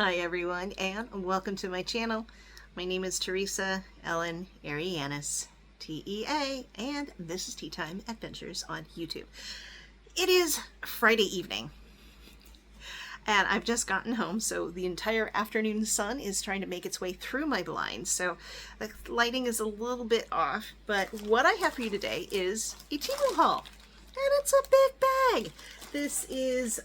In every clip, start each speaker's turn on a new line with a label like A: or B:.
A: Hi everyone, and welcome to my channel. My name is Teresa Ellen Arianis, T.E.A, and this is Tea Time Adventures on YouTube. It is Friday evening, and I've just gotten home, so the entire afternoon sun is trying to make its way through my blinds, so the lighting is a little bit off, but what I have for you today is a Temu haul, and it's a big bag. This is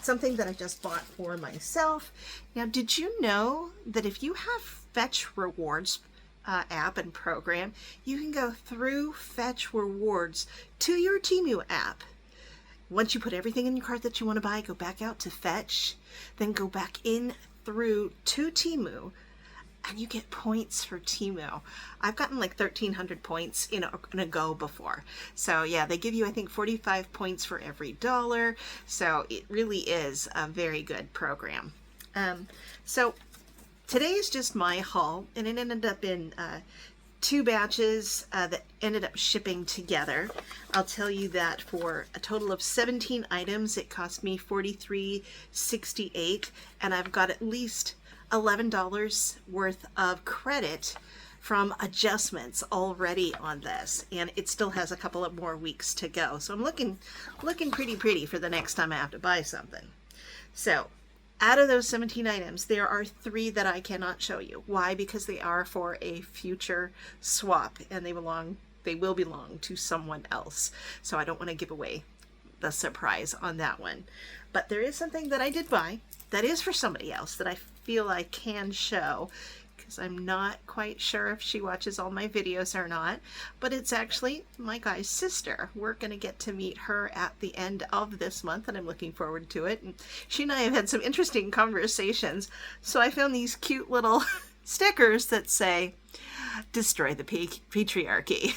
A: something that I just bought for myself. Now, did you know that if you have Fetch Rewards app and program, you can go through Fetch Rewards to your Temu app? Once you put everything in your cart that you want to buy, go back out to Fetch, then go back in through to Temu, and you get points for Temu. I've gotten like 1,300 points in a go before. So yeah, they give you, I think, 45 points for every dollar. So it really is a very good program. So today is just my haul, and it ended up in two batches that ended up shipping together. I'll tell you that for a total of 17 items, it cost me $43.68, and I've got at least $11 worth of credit from adjustments already on this, and it still has a couple of more weeks to go. So I'm looking pretty for the next time I have to buy something. So out of those 17 items, there are 3 that I cannot show you. Why? Because they are for a future swap, and they will belong to someone else. So I don't want to give away the surprise on that one. But there is something that I did buy that is for somebody else that I feel I can show, because I'm not quite sure if she watches all my videos or not, but it's actually my guy's sister. We're going to get to meet her at the end of this month, and I'm looking forward to it. And she and I have had some interesting conversations, so I found these cute little stickers that say, "Destroy the patriarchy."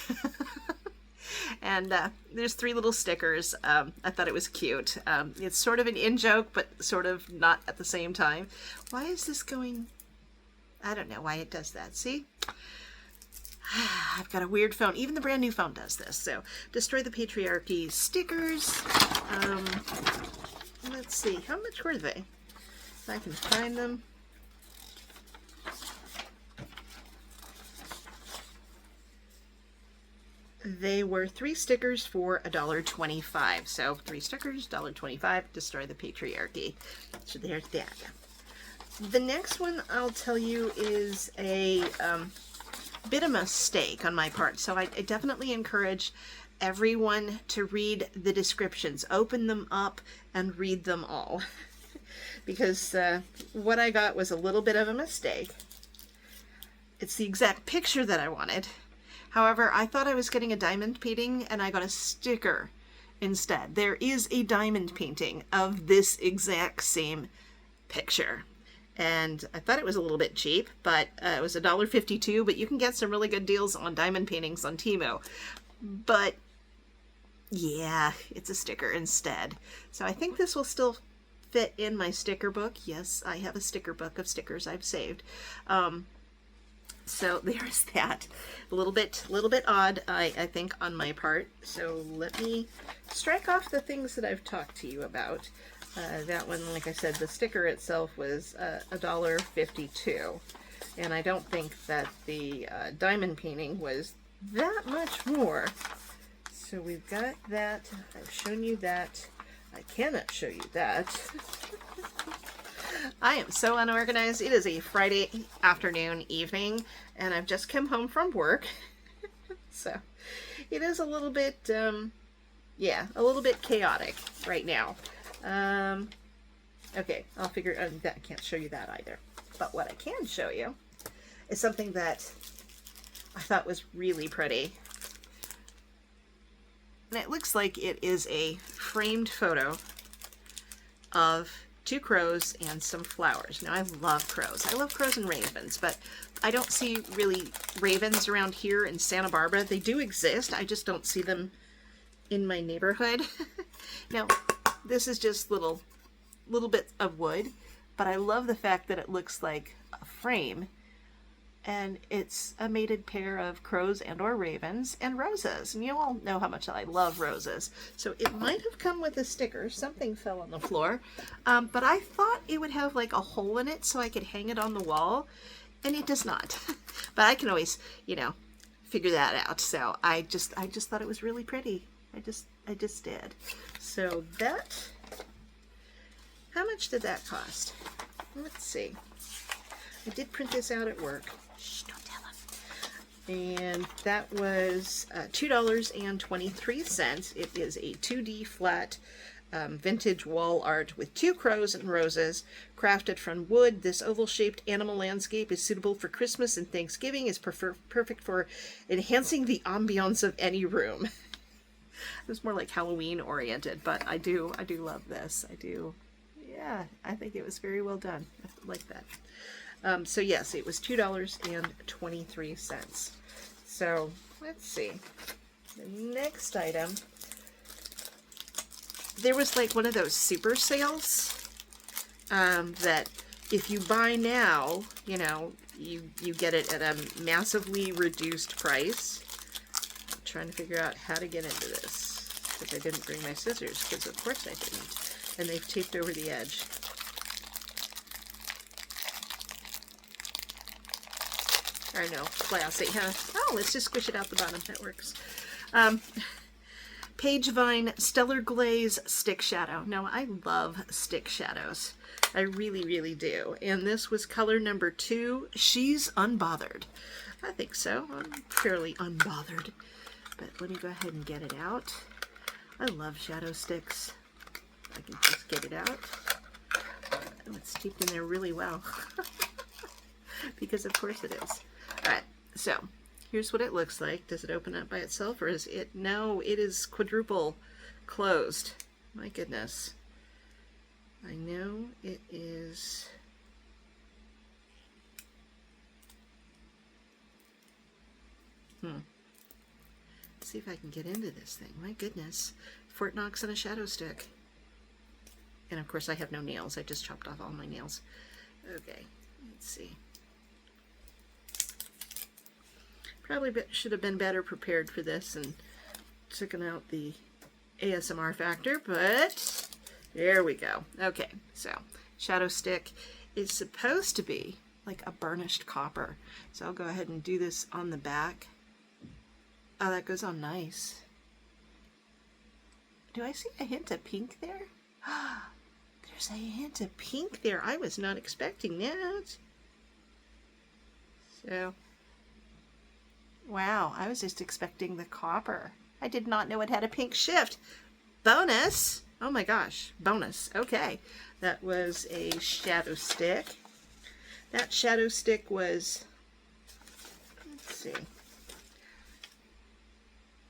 A: And there's 3 little stickers. I thought it was cute. It's sort of an in-joke, but sort of not at the same time. Why is this going... I don't know why it does that. See? I've got a weird phone. Even the brand new phone does this. So, destroy the patriarchy stickers. Let's see. How much were they? If I can find them. They were 3 stickers for $1.25. So 3 stickers, $1.25, destroy the patriarchy. So there's that. The next one I'll tell you is a bit of a mistake on my part. So I definitely encourage everyone to read the descriptions. Open them up and read them all. Because what I got was a little bit of a mistake. It's the exact picture that I wanted. However, I thought I was getting a diamond painting, and I got a sticker instead. There is a diamond painting of this exact same picture. And I thought it was a little bit cheap, but it was $1.52, but you can get some really good deals on diamond paintings on Temu. But yeah, it's a sticker instead. So I think this will still fit in my sticker book. Yes, I have a sticker book of stickers I've saved. So there's that. A little bit odd, I think, on my part. So let me strike off the things that I've talked to you about. That one, like I said, the sticker itself was $1.52. And I don't think that the diamond painting was that much more. So we've got that. I've shown you that. I cannot show you that. I am so unorganized. It is a Friday afternoon, evening, and I've just come home from work. So it is a little bit, yeah, a little bit chaotic right now. Okay, I'll figure that I can't show you that either. But what I can show you is something that I thought was really pretty. And it looks like it is a framed photo of 2 crows and some flowers. Now, I love crows. I love crows and ravens, but I don't see really ravens around here in Santa Barbara. They do exist. I just don't see them in my neighborhood. Now, this is just little bits of wood, but I love the fact that it looks like a frame, and it's a mated pair of crows and or ravens and roses. And you all know how much I love roses. So it might have come with a sticker. Something fell on the floor. But I thought it would have like a hole in it so I could hang it on the wall. And it does not. But I can always, you know, figure that out. So I just thought it was really pretty. I just did. So that, how much did that cost? Let's see. I did print this out at work. Shh, don't tell them. And that was $2.23. It is a 2D flat vintage wall art with 2 crows and roses, crafted from wood. This oval-shaped animal landscape is suitable for Christmas and Thanksgiving. It's perfect for enhancing the ambiance of any room. It was more like Halloween oriented, but I do love this. I do. Yeah, I think it was very well done. I like that. So yes, it was $2.23. So let's see. The next item, there was like one of those super sales that if you buy now, you know, you get it at a massively reduced price. I'm trying to figure out how to get into this because I didn't bring my scissors, because of course I didn't. And they've taped over the edge. Or no, classy, huh? Oh, let's just squish it out the bottom. That works. Pagevine Stellar Glaze Stick Shadow. Now, I love stick shadows. I really, really do. And this was color number 2. She's unbothered. I think so. I'm fairly unbothered. But let me go ahead and get it out. I love shadow sticks. I can just get it out. Oh, it's taped in there really well. Because of course it is. Alright, so here's what it looks like. Does it open up by itself, or is it? No, it is quadruple closed. My goodness. I know it is. Let's see if I can get into this thing. My goodness. Fort Knox and a shadow stick. And of course I have no nails. I just chopped off all my nails. Okay, let's see. Probably should have been better prepared for this and taken out the ASMR factor, but there we go. Okay, so shadow stick is supposed to be like a burnished copper. So I'll go ahead and do this on the back. Oh, that goes on nice. Do I see a hint of pink there? There's a hint of pink there. I was not expecting that. So, wow, I was just expecting the copper. I did not know it had a pink shift. Bonus! Oh my gosh, bonus. Okay, that was a shadow stick. That shadow stick was, let's see,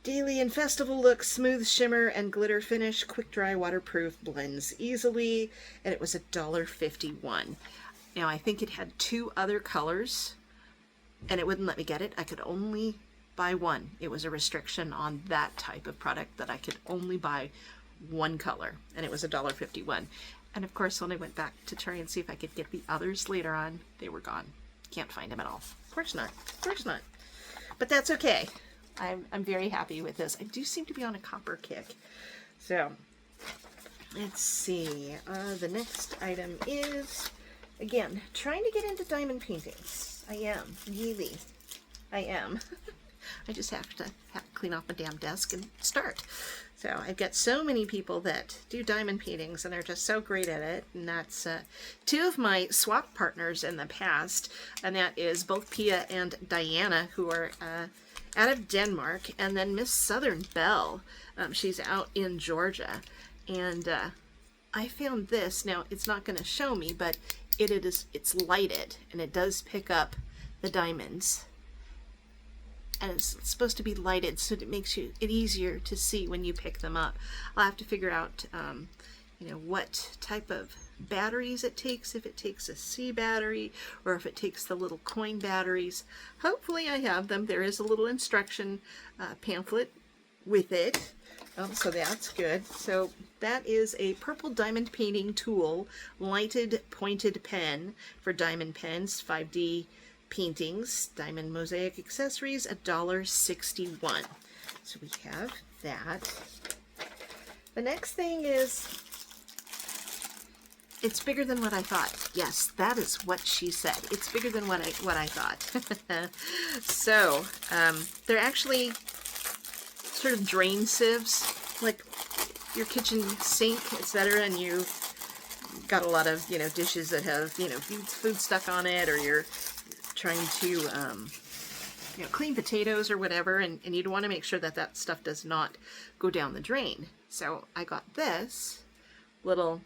A: daily and festival look, smooth shimmer and glitter finish, quick dry, waterproof, blends easily, and it was $1.51. Now I think it had 2 other colors, and it wouldn't let me get it. I could only buy one. It was a restriction on that type of product that I could only buy one color, and it was $1.51. And of course, when I went back to try and see if I could get the others later on, they were gone. Can't find them at all. Of course not. Of course not. But that's okay. I'm very happy with this. I do seem to be on a copper kick. So, let's see. The next item is, again, trying to get into diamond paintings. I am. Really. I am. I just have to clean off my damn desk and start. So I've got so many people that do diamond paintings and they're just so great at it. And that's 2 of my swap partners in the past. And that is both T.E.A. and Diana, who are out of Denmark. And then Miss Southern Belle. She's out in Georgia. And I found this. Now, it's not going to show me, but it's lighted. And it does pick up the diamonds. And it's supposed to be lighted so it makes it easier to see when you pick them up. I'll have to figure out, what type of batteries it takes, if it takes a C battery or if it takes the little coin batteries. Hopefully I have them. There is a little instruction pamphlet with it, so that's good. So that is a purple diamond painting tool, lighted pointed pen for diamond pens, 5D paintings, diamond mosaic accessories, $1.61. So we have that. The next thing is, it's bigger than what I thought. Yes, that is what she said. It's bigger than what I thought. So, they're actually sort of drain sieves, like your kitchen sink, etc. And you got a lot of, you know, dishes that have, you know, food stuck on it, or you're trying to, you know, clean potatoes or whatever, and you'd want to make sure that that stuff does not go down the drain. So I got this little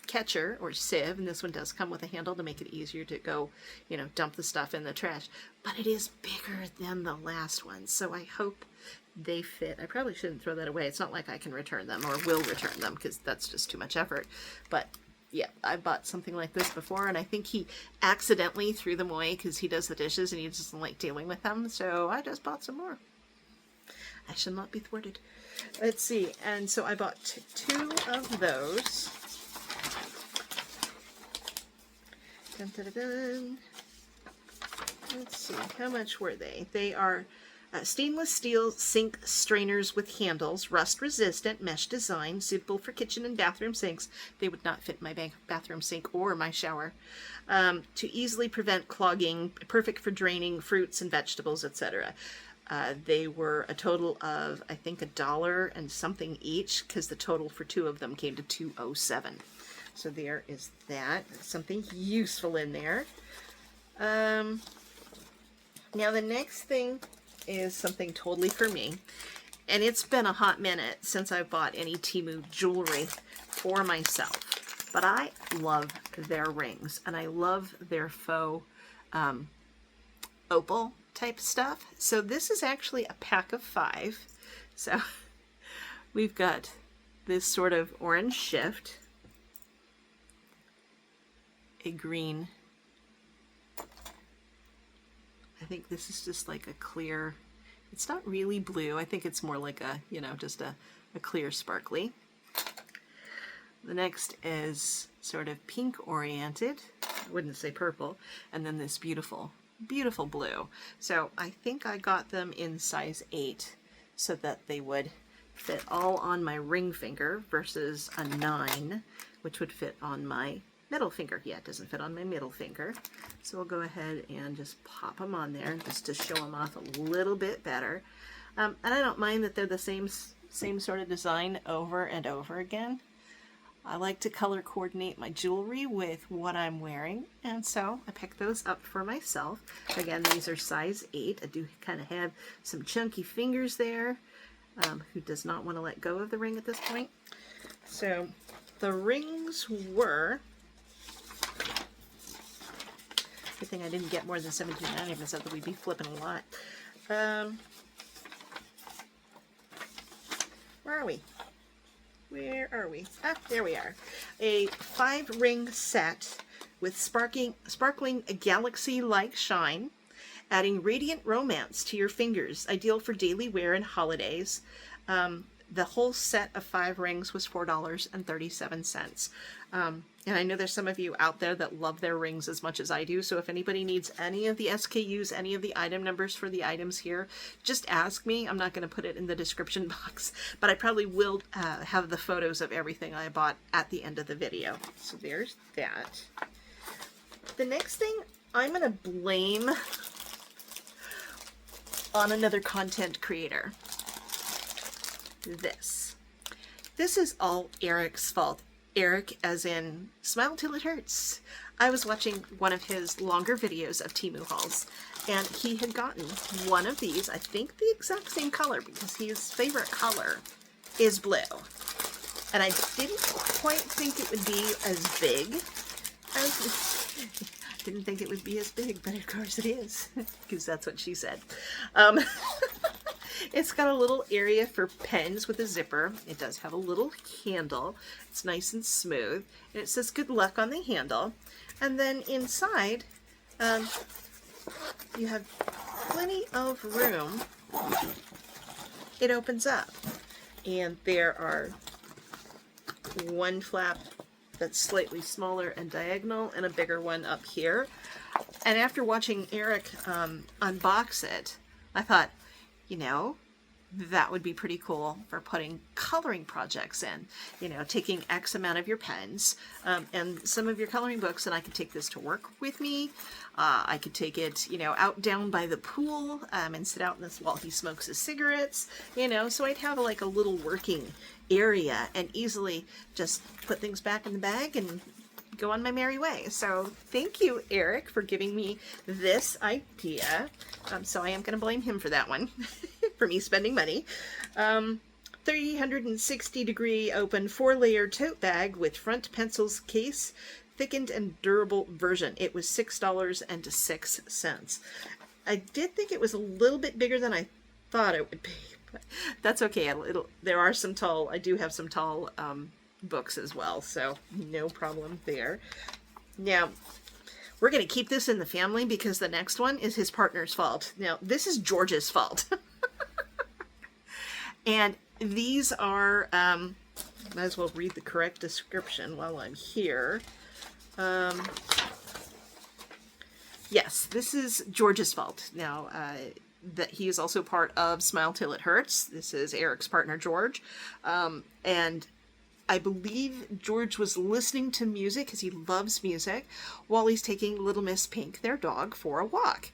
A: catcher or sieve, and this one does come with a handle to make it easier to go, you know, dump the stuff in the trash. But it is bigger than the last one, so I hope they fit. I probably shouldn't throw that away. It's not like I can return them or will return them, because that's just too much effort. But yeah, I bought something like this before, and I think he accidentally threw them away because he does the dishes and he doesn't like dealing with them. So I just bought some more. I shall not be thwarted. Let's see. And so I bought two of those. Dun, dun, dun, dun. Let's see. How much were they? They are stainless steel sink strainers with handles, rust-resistant, mesh design, suitable for kitchen and bathroom sinks. They would not fit my bathroom sink or my shower. To easily prevent clogging, perfect for draining fruits and vegetables, etc. They were a total of, I think, $1 and something each, because the total for two of them came to $2.07. So there is that. Something useful in there. Now the next thing is something totally for me, and it's been a hot minute since I bought any Temu jewelry for myself, but I love their rings, and I love their faux opal type stuff. So this is actually a pack of 5. So we've got this sort of orange shift, a green, I think this is just like a clear, it's not really blue. I think it's more like a, you know, just a clear sparkly. The next is sort of pink oriented. I wouldn't say purple. And then this beautiful, beautiful blue. So I think I got them in size 8 so that they would fit all on my ring finger versus a 9, which would fit on my middle finger. Yeah, it doesn't fit on my middle finger. So we'll go ahead and just pop them on there just to show them off a little bit better. And I don't mind that they're the same sort of design over and over again. I like to color coordinate my jewelry with what I'm wearing, and so I picked those up for myself. Again, these are size 8. I do kind of have some chunky fingers there. Who does not want to let go of the ring at this point? So the rings were, good thing I didn't get more than $17.90 because that we'd be flipping a lot. Where are we? Where are we? Ah, there we are. A 5-ring set with sparkling galaxy-like shine, adding radiant romance to your fingers. Ideal for daily wear and holidays. The whole set of 5 rings was $4.37. And I know there's some of you out there that love their rings as much as I do, so if anybody needs any of the SKUs, any of the item numbers for the items here, just ask me. I'm not going to put it in the description box, but I probably will have the photos of everything I bought at the end of the video. So there's that. The next thing I'm going to blame on another content creator. This is all Eric's fault. Eric as in Smile Till It Hurts. I was watching one of his longer videos of Temu hauls, and he had gotten one of these, I think the exact same color, because his favorite color is blue. And I didn't quite think it would be as big as, didn't think it would be as big, but of course it is, because that's what she said. It's got a little area for pens with a zipper. It does have a little handle. It's nice and smooth. And it says good luck on the handle. And then inside, you have plenty of room. It opens up. And there are 1 flap, that's slightly smaller and diagonal, and a bigger one up here. And after watching Eric unbox it, I thought, you know, that would be pretty cool for putting coloring projects in, you know, taking X amount of your pens and some of your coloring books, and I could take this to work with me. I could take it, you know, out down by the pool and sit out in this while he smokes his cigarettes, you know, so I'd have like a little working area and easily just put things back in the bag and go on my merry way. So thank you, Eric, for giving me this idea. So I am going to blame him for that one, for me spending money. 360 degree open 4-layer tote bag with front pencils case, thickened and durable version. It was $6.06. I did think it was a little bit bigger than I thought it would be, but that's okay. There are some tall, I do have some tall books as well, so no problem there. Now, we're going to keep this in the family because the next one is his partner's fault. Now, this is George's fault. And these are, might as well read the correct description while I'm here. Yes, this is George's fault. Now, that he is also part of Smile Till It Hurts. This is Eric's partner, George. And I believe George was listening to music, because he loves music, while he's taking Little Miss Pink, their dog, for a walk.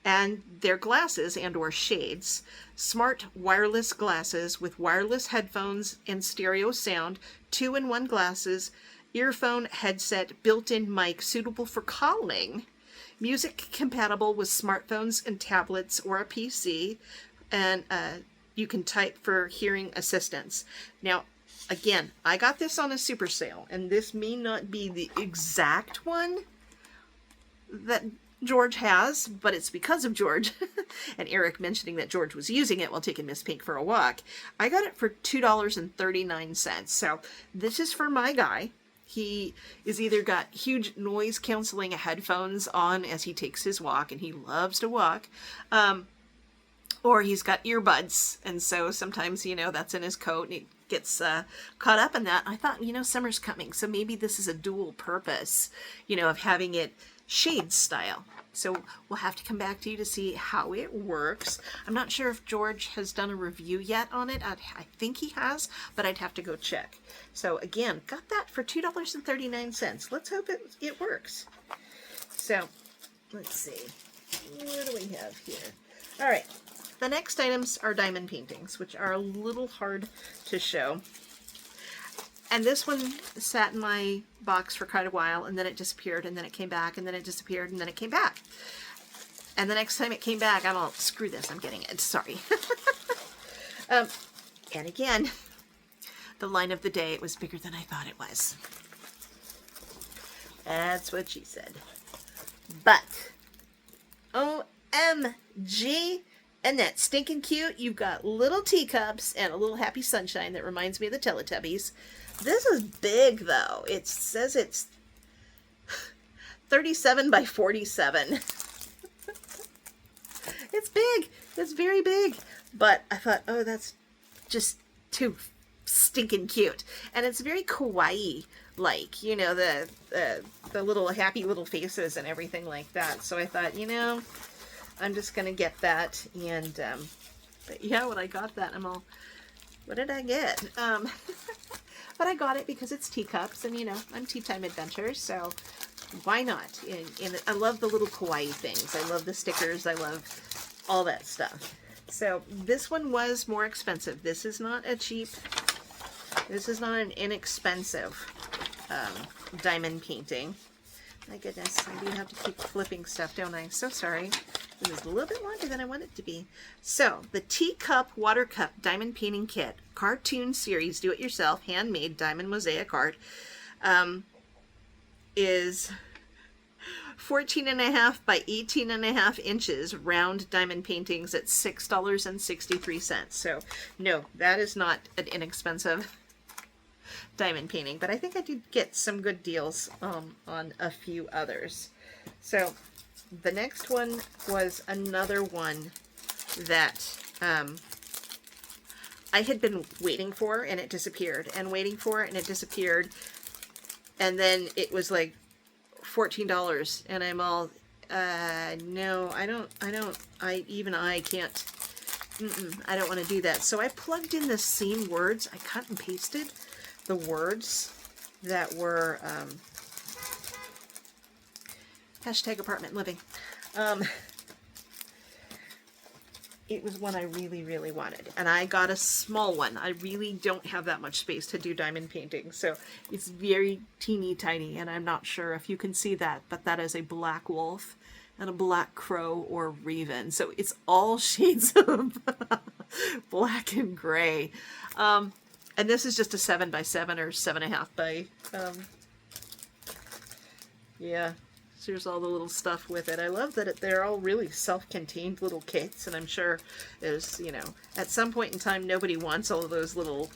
A: And their glasses and or shades, smart wireless glasses with wireless headphones and stereo sound, 2-in-1 glasses, earphone headset, built-in mic suitable for calling, music compatible with smartphones and tablets or a PC, and you can type for hearing assistance. Now, again, I got this on a super sale, and this may not be the exact one that George has, but it's because of George and Eric mentioning that George was using it while taking Miss Pink for a walk. I got it for $2.39. So this is for my guy. He is either got huge noise canceling headphones on as he takes his walk, and he loves to walk, or he's got earbuds, and so sometimes, you know, that's in his coat and he gets caught up in that. I thought, you know, summer's coming, so maybe this is a dual purpose, you know, of having it shade style. So we'll have to come back to you to see how it works. I'm not sure if George has done a review yet on it. I think he has, but I'd have to go check. So again, got that for $2.39. Let's hope it works. So let's see. What do we have here? All right. The next items are diamond paintings, which are a little hard to show. And this one sat in my box for quite a while, and then it disappeared, and then it came back, and then it disappeared, and then it came back. And the next time it came back, I'm all, screw this, I'm getting it, sorry. And again, the line of the day, it was bigger than I thought it was. That's what she said. But, OMG, and that's stinking cute. You've got little teacups and a little happy sunshine that reminds me of the Teletubbies. This is big, though. It says it's 37 by 47. It's big. It's very big. But I thought, oh, that's just too stinking cute. And it's very kawaii-like, you know, the little happy little faces and everything like that. So I thought, you know, I'm just going to get that. And, but yeah, when I got that, I'm all, what did I get? But I got it because it's teacups, and, you know, I'm Tea Time Adventures, so why not? And I love the little kawaii things. I love the stickers. I love all that stuff. So this one was more expensive. This is not a cheap, this is not an inexpensive diamond painting. My goodness, I do have to keep flipping stuff, don't I? So sorry. It was a little bit longer than I wanted it to be. So, the Teacup Water Cup Diamond Painting Kit, Cartoon Series, Do-It-Yourself, Handmade Diamond Mosaic Art, is 14.5 by 18.5 inches, round diamond paintings at $6.63. So, no, that is not an inexpensive diamond painting, but I think I did get some good deals on a few others. So, the next one was another one that I had been waiting for, and it disappeared, and waiting for it, and it disappeared. And then it was like $14, and I'm all, no, I can't, I don't want to do that. So I plugged in the same words. I cut and pasted the words that were, hashtag apartment living. It was one I really, really wanted. And I got a small one. I really don't have that much space to do diamond painting. So it's very teeny tiny, and I'm not sure if you can see that, but that is a black wolf and a black crow or raven. So it's all shades of black and gray. And this is just a 7x7 or 7.5 by, yeah. Here's all the little stuff with it. I love that they're all really self-contained little kits, and I'm sure there's, you know, at some point in time nobody wants all of those little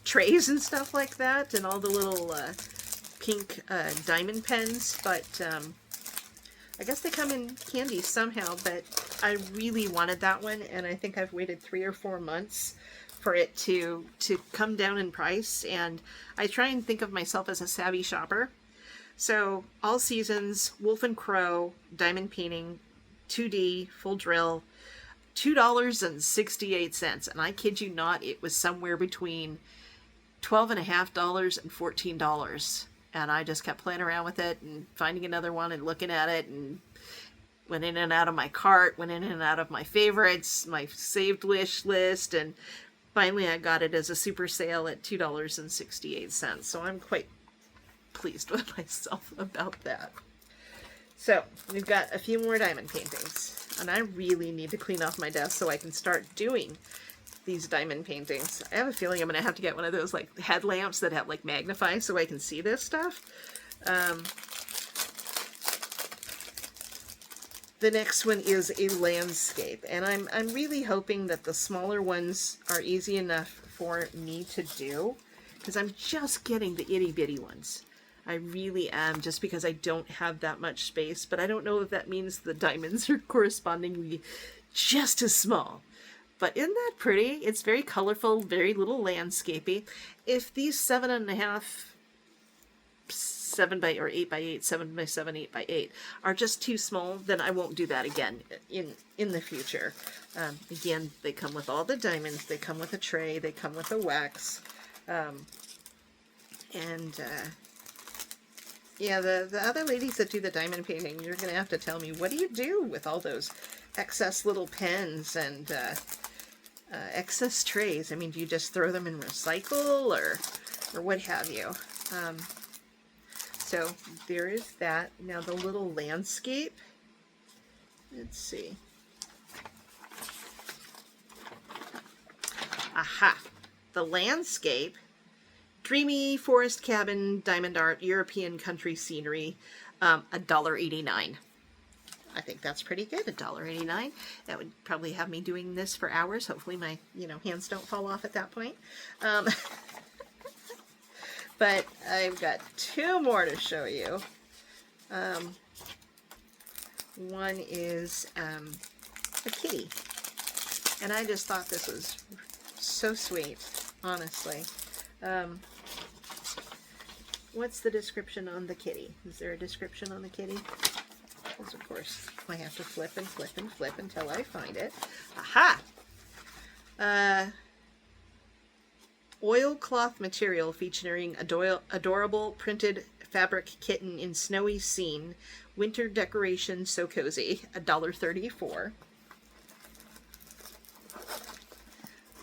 A: trays and stuff like that, and all the little pink diamond pens, but I guess they come in handy somehow. But I really wanted that one, and I think I've waited 3 or 4 months for it to come down in price. And I try and think of myself as a savvy shopper. So, all seasons, Wolf and Crow, diamond painting, 2D, full drill, $2.68. And I kid you not, it was somewhere between $12.50 and $14. And I just kept playing around with it and finding another one and looking at it, and went in and out of my cart, went in and out of my favorites, my saved wish list, and finally I got it as a super sale at $2.68. So I'm quite pleased with myself about that. So we've got a few more diamond paintings, and I really need to clean off my desk so I can start doing these diamond paintings. I have a feeling I'm going to have to get one of those like headlamps that have like magnify so I can see this stuff. The next one is a landscape, and I'm really hoping that the smaller ones are easy enough for me to do, because I'm just getting the itty bitty ones. I really am, just because I don't have that much space, but I don't know if that means the diamonds are correspondingly just as small. But isn't that pretty? It's very colorful, very little landscapey. If these 7.5, 8 by 8, 7 by 7, 8 by 8 are just too small, then I won't do that again in the future. Again, they come with all the diamonds, they come with a tray, they come with a wax, yeah, the other ladies that do the diamond painting, you're going to have to tell me, what do you do with all those excess little pens and excess trays? I mean, do you just throw them in recycle or what have you? So there is that. Now the little landscape, let's see. Aha! The landscape. Dreamy forest cabin, diamond art, European country scenery, $1.89. I think that's pretty good, $1.89. That would probably have me doing this for hours. Hopefully my, hands don't fall off at that point. But I've got 2 more to show you. One is a kitty. And I just thought this was so sweet, honestly. What's the description on the kitty? Is there a description on the kitty? Because of course I have to flip and flip and flip until I find it. Aha! Oilcloth material featuring adorable printed fabric kitten in snowy scene. Winter decoration so cozy. $1.34.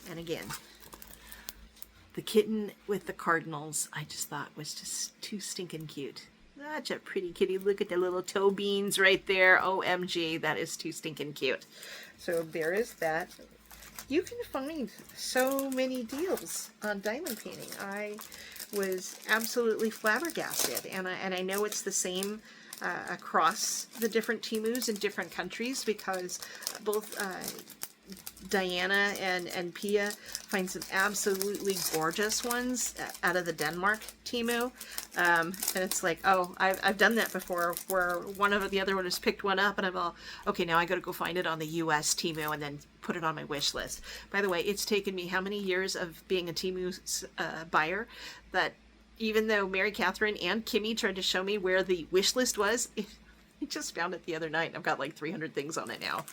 A: And again, the kitten with the cardinals, I just thought was just too stinking cute. Such a pretty kitty. Look at the little toe beans right there. OMG, that is too stinking cute. So there is that. You can find so many deals on diamond painting. I was absolutely flabbergasted, and I know it's the same across the different Temus in different countries, because both Diana and T.E.A. find some absolutely gorgeous ones out of the Denmark Temu. And it's like, oh, I've done that before, where one of the other one has picked one up, and I'm all, okay, now I gotta go find it on the US Temu and then put it on my wish list. By the way, it's taken me how many years of being a Temu buyer that even though Mary Catherine and Kimmy tried to show me where the wish list was, I just found it the other night. I've got like 300 things on it now.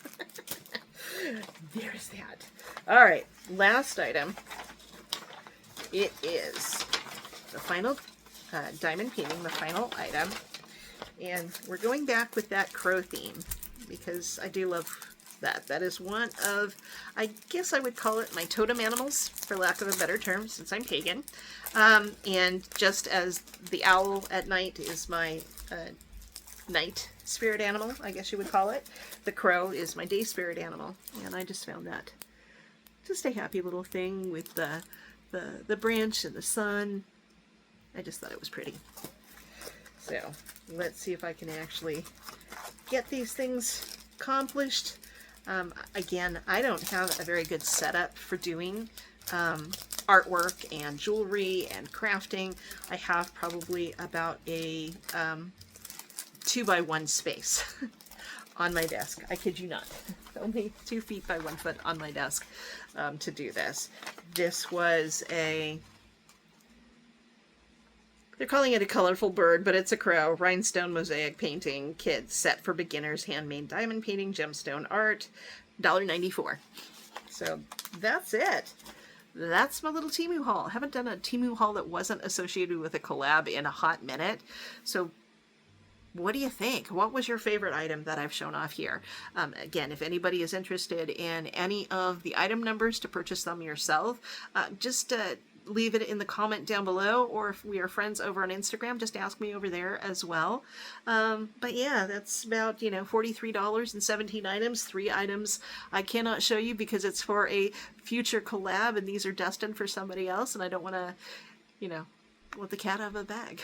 A: There's that. All right, last item. It is the final diamond painting, the final item. And we're going back with that crow theme because I do love that. That is one of, I guess I would call it my totem animals, for lack of a better term, since I'm pagan. And just as the owl at night is my night spirit animal, I guess you would call it, the crow is my day spirit animal. And I just found that just a happy little thing with the branch and the sun. I just thought it was pretty. So let's see if I can actually get these things accomplished. Again, I don't have a very good setup for doing artwork and jewelry and crafting. I have probably about a 2x1 space on my desk. I kid you not. Only 2 feet by 1 foot on my desk to do this. This was a, they're calling it a colorful bird, but it's a crow. Rhinestone mosaic painting kit set for beginners, handmade diamond painting, gemstone art, $1.94. So that's it. That's my little Temu haul. I haven't done a Temu haul that wasn't associated with a collab in a hot minute. So what do you think? What was your favorite item that I've shown off here? Again, if anybody is interested in any of the item numbers to purchase them yourself, just leave it in the comment down below, or if we are friends over on Instagram, just ask me over there as well. But yeah, that's about, you know, $43 and 17 items. 3 items I cannot show you because it's for a future collab and these are destined for somebody else, and I don't want to, you know, let the cat out of the bag.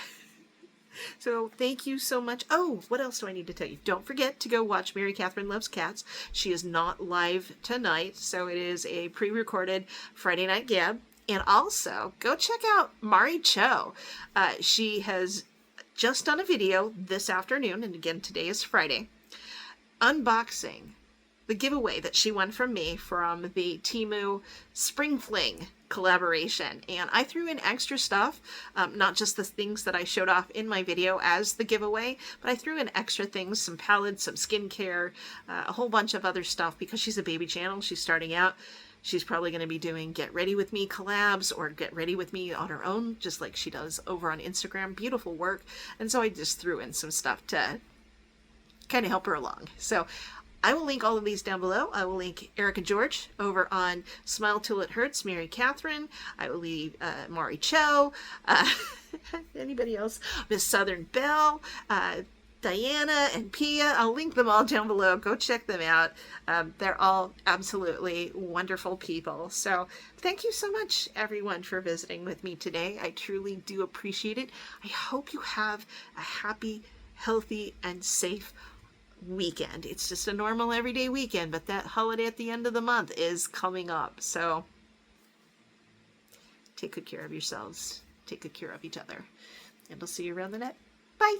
A: So thank you so much. Oh, what else do I need to tell you? Don't forget to go watch Mary Catherine Loves Cats. She is not live tonight, so it is a pre-recorded Friday Night Gab. And also, go check out Mari Cho. She has just done a video this afternoon, and again, today is Friday, unboxing the giveaway that she won from me from the Temu Spring Fling collaboration. And I threw in extra stuff, not just the things that I showed off in my video as the giveaway, but I threw in extra things, some palettes, some skincare, a whole bunch of other stuff because she's a baby channel. She's starting out. She's probably going to be doing Get Ready With Me collabs or Get Ready With Me on her own, just like she does over on Instagram. Beautiful work. And so I just threw in some stuff to kind of help her along. So I will link all of these down below. I will link Erica George over on Smile Till It Hurts, Mary Catherine. I will leave Mari Cho, anybody else, Miss Southern Belle, Diana and Pia. I'll link them all down below. Go check them out. They're all absolutely wonderful people. So thank you so much, everyone, for visiting with me today. I truly do appreciate it. I hope you have a happy, healthy, and safe weekend. It's just a normal everyday weekend, but that holiday at the end of the month is coming up. So take good care of yourselves. Take good care of each other. And I'll see you around the net. Bye.